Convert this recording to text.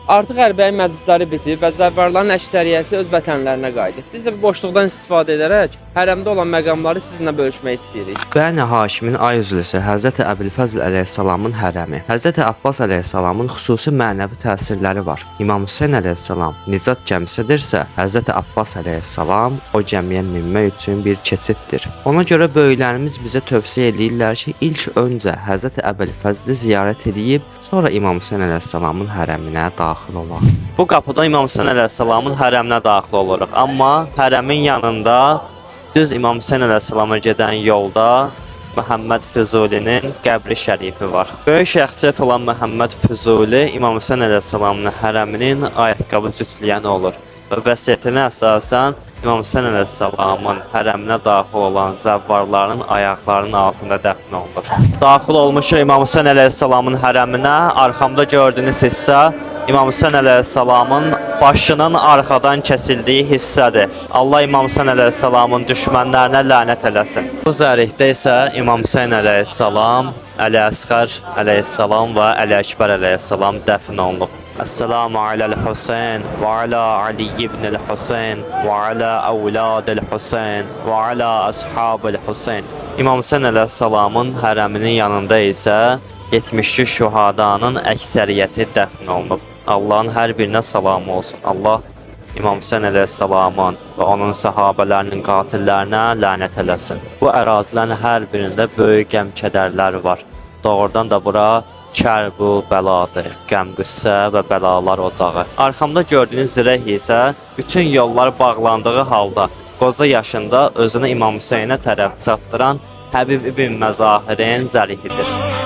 Artıq Ərbəyin məclisləri bitib və zəvvarların əksəriyyəti öz vətənlərinə qayıdıb. Biz də bu boşluqdan istifadə edərək hərəmdə olan məqamları sizinlə bölüşmək istəyirik. Bəni Haşimin ay üzlüsü Həzrəti Əbülfəzl əleyhissalamın hərəmi, Həzrəti Abbas əleyhissalamın xüsusi mənəvi təsirləri var. İmam Hüseyn əleyhissalam nicat gəmisidirsə, Həzrəti Abbas əleyhissalam o gəmiyə minmək üçün bir keçiddir. Ona görə böyüklərimiz bizə tövsiyə edirlər ki, ilk öncə Həzrəti Əbülfəzli ziyarət edib, sonra İmam Hüseyn əleyhissalamın hərəminə daxil olaq. Bu qapıdan İmam Hüseyn əleyhissalamın hərəminə daxil oluruq. Amma hərəmin yanında düz İmam Hüseyn əleyhissalama gedən yolda Məhəmməd Füzulinin qəbri şərifi var. Böyük şəxsiyyət olan Məhəmməd Füzuli İmam Hüseyn əleyhissalamın hərəminin ayaqqabı cütləyəni olur. Və vəsiyyətinə əsasən İmam Hüseyn əleyhissalamın hərəminə daxil olan zəvvarların ayaqlarının altında dəfn olunur. Daxil olmuşuq İmam Hüseyn əleyhissalamın hərəminə. Arxamda gördüyünüz hissə İmam Hüseyn əleyhissalamın başının arxadan kəsildiyi hissədir. Allah İmam Hüseyn əleyhissalamın düşmənlərinə lənət eləsin. Bu zərihdə isə İmam Hüseyn əleyhissalam, Əli Əsğər əleyhissalam və Əli Əkbər əleyhissalam dəfn olunub. Esselamu aləl Hüseyn və alə Ali ibn Hüseyn və alə əvladil Hüseyn və alə əshabil Hüseyn. İmam Hüseyn əleyhissalamın hərəminin yanında isə 72 şühadanın əksəriyyəti dəfn olunub. Allahın hər birinə salamı olsun. Allah İmam Hüseyn əleyhissalamın və onun səhabələrinin qatillərinə lənət eləsin. Bu ərazilərin hər birində böyük qəm-kədərlər var. Doğrudan da bura kərbu bəladır, qəm-qüssə və bəlalar ocağı. Arxamda gördüyünüz zirək isə bütün yollar bağlandığı halda qoca yaşında özünü İmam Hüseynə tərəf çatdıran Həbib ibn Məzahirin zərihidir.